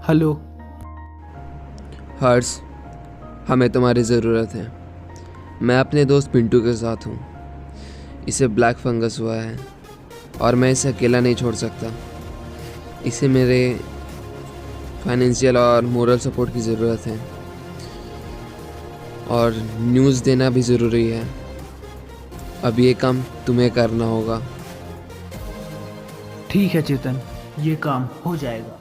Hello. हर्ष, हमें तुम्हारी ज़रूरत है। मैं अपने दोस्त पिंटू के साथ हूँ। इसे ब्लैक फंगस हुआ है और मैं इसे अकेला नहीं छोड़ सकता। इसे मेरे फाइनेंशियल और मोरल सपोर्ट की ज़रूरत है और न्यूज़ देना भी ज़रूरी है। अब ये काम तुम्हें करना होगा। ठीक है चेतन, ये काम हो जाएगा।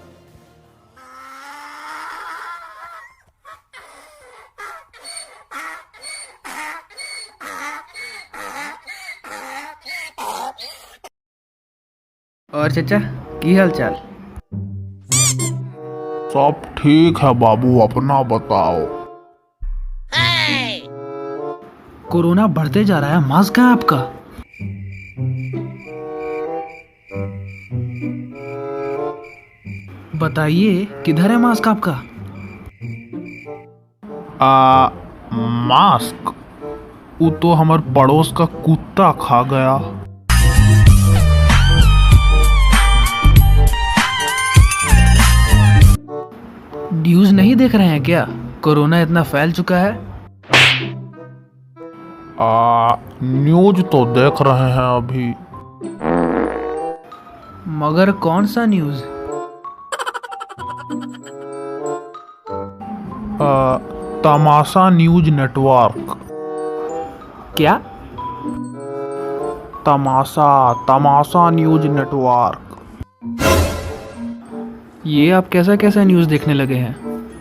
और चचा, की हाल चाल? सब ठीक है बाबू, अपना बताओ। कोरोना बढ़ते जा रहा है, मास्क कहाँ है आपका? बताइए, किधर है मास्क आपका? मास्क वो तो हमार पड़ोस का कुत्ता खा गया। न्यूज़ नहीं देख रहे हैं क्या? कोरोना इतना फैल चुका है। न्यूज तो देख रहे हैं अभी। मगर कौन सा न्यूज़? तमाशा न्यूज नेटवर्क। क्या? तमाशा न्यूज नेटवर्क। ये आप कैसा कैसा न्यूज़ देखने लगे हैं?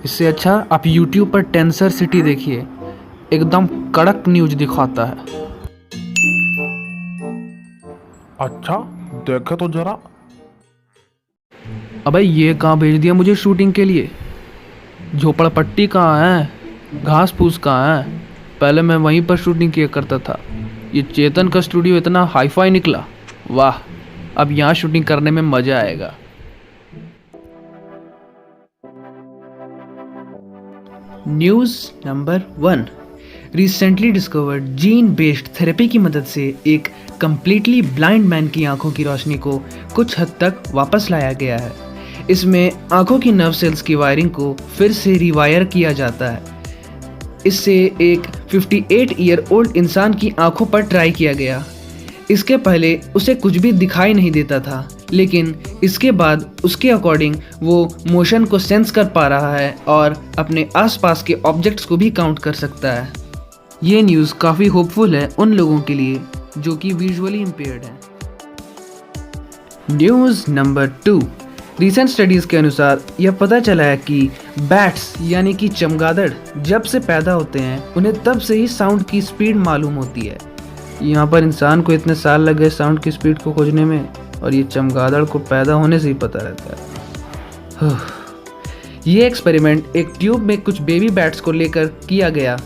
इससे अच्छा आप YouTube पर टेंसर सिटी देखिए, एकदम कड़क न्यूज़ दिखाता है। अच्छा, देखे तो जरा। अबे ये कहाँ भेज दिया मुझे शूटिंग के लिए? झोपड़पट्टी कहाँ है? घास फूस कहाँ है? पहले मैं वहीं पर शूटिंग किया करता था। ये चेतन का स्टूडियो इतना हाईफाई निकला। वाह, अब यहाँ शूटिंग करने में मज़ा आएगा। News number 1। Recently discovered gene based therapy की मदद से एक कंप्लीटली ब्लाइंड मैन की आंखों की रोशनी को कुछ हद तक वापस लाया गया है। इसमें आंखों की नर्व सेल्स की वायरिंग को फिर से रिवायर किया जाता है। इससे एक 58 ईयर ओल्ड इंसान की आंखों पर ट्राई किया गया। इसके पहले उसे कुछ भी दिखाई नहीं देता था, लेकिन इसके बाद उसके अकॉर्डिंग वो मोशन को सेंस कर पा रहा है और अपने आसपास के ऑब्जेक्ट्स को भी काउंट कर सकता है। ये न्यूज़ काफ़ी होपफुल है उन लोगों के लिए जो कि विजुअली इम्पेयर्ड हैं। News number 2। रिसेंट स्टडीज़ के अनुसार यह पता चला है कि बैट्स यानी कि चमगादड़ जब से पैदा होते हैं उन्हें तब से ही साउंड की स्पीड मालूम होती है। यहाँ पर इंसान को इतने साल लग गए साउंड की स्पीड को खोजने में, और ये चमगादड़ को पैदा होने से ही पता रहता है। ये एक्सपेरिमेंट एक ट्यूब में कुछ बेबी बैट्स को लेकर किया गया।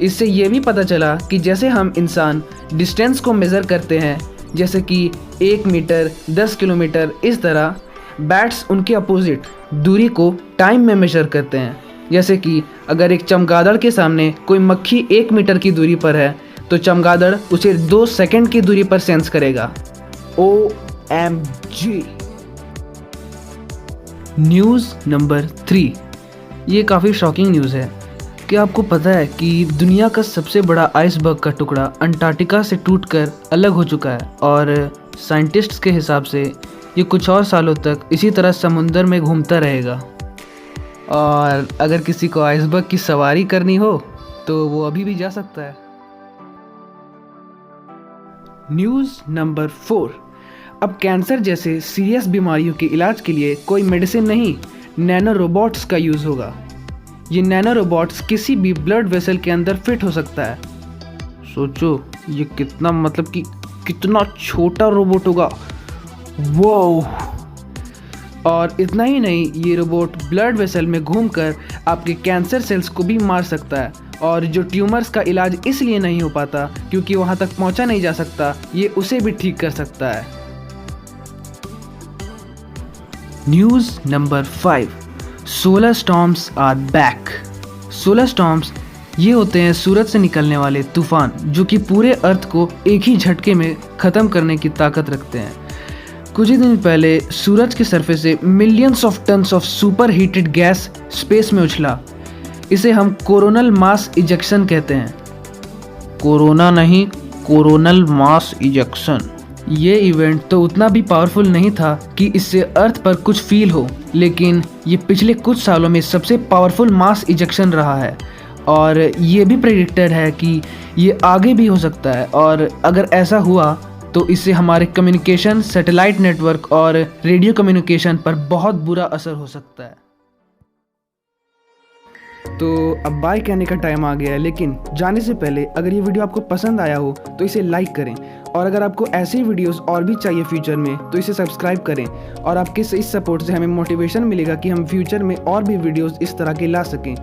इससे ये भी पता चला कि जैसे हम इंसान डिस्टेंस को मेज़र करते हैं, जैसे कि 1 मीटर 10 किलोमीटर, इस तरह बैट्स उनके अपोजिट दूरी को टाइम में मेजर करते हैं। जैसे कि अगर एक चमगादड़ के सामने कोई मक्खी 1 मीटर की दूरी पर है तो चमगादड़ उसे 2 सेकंड की दूरी पर सेंस करेगा। OMG। News number 3। ये काफ़ी शॉकिंग न्यूज़ है। क्या आपको पता है कि दुनिया का सबसे बड़ा आइसबर्ग का टुकड़ा अंटार्कटिका से टूटकर अलग हो चुका है और साइंटिस्ट्स के हिसाब से ये कुछ और सालों तक इसी तरह समुंदर में घूमता रहेगा। और अगर किसी को आइसबर्ग की सवारी करनी हो तो वो अभी भी जा सकता है। News number 4। अब कैंसर जैसे सीरियस बीमारियों के इलाज के लिए कोई मेडिसिन नहीं, नैनो रोबोट्स का यूज़ होगा। ये नैनो रोबोट्स किसी भी ब्लड वेसल के अंदर फिट हो सकता है। सोचो ये कितना, मतलब कि कितना छोटा रोबोट होगा। वो और इतना ही नहीं, ये रोबोट ब्लड वेसल में घूमकर आपके कैंसर सेल्स को भी मार सकता है, और जो ट्यूमर्स का इलाज इसलिए नहीं हो पाता क्योंकि वहाँ तक पहुँचा नहीं जा सकता, ये उसे भी ठीक कर सकता है। News number 5। Solar storms are back. Solar storms ये होते हैं सूरज से निकलने वाले तूफान जो कि पूरे अर्थ को एक ही झटके में ख़त्म करने की ताकत रखते हैं। कुछ ही दिन पहले सूरज के सरफेस से millions of tons of super heated gas space में उछला। इसे हम कोरोनल मास इजेक्शन कहते हैं। कोरोना नहीं, कोरोनल मास इजेक्शन। ये इवेंट तो उतना भी पावरफुल नहीं था कि इससे अर्थ पर कुछ फील हो, लेकिन ये पिछले कुछ सालों में सबसे पावरफुल मास इजेक्शन रहा है और ये भी प्रेडिक्टेड है कि ये आगे भी हो सकता है। और अगर ऐसा हुआ तो इससे हमारे कम्युनिकेशन, सैटेलाइट नेटवर्क और रेडियो कम्युनिकेशन पर बहुत बुरा असर हो सकता है। तो अब बाय कहने का टाइम आ गया है, लेकिन जाने से पहले अगर ये वीडियो आपको पसंद आया हो तो इसे लाइक करें, और अगर आपको ऐसे वीडियोस और भी चाहिए फ्यूचर में तो इसे सब्सक्राइब करें। और आपके इस सपोर्ट से हमें मोटिवेशन मिलेगा कि हम फ्यूचर में और भी वीडियोस इस तरह के ला सकें।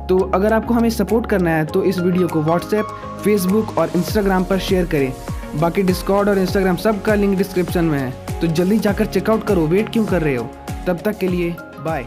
तो अगर आपको हमें सपोर्ट करना है तो इस वीडियो को व्हाट्सएप, फेसबुक और इंस्टाग्राम पर शेयर करें। बाकी डिस्कॉर्ड और इंस्टाग्राम सब का लिंक डिस्क्रिप्शन में है, तो जल्दी जाकर चेकआउट करो। वेट क्यों कर रहे हो? तब तक के लिए बाय।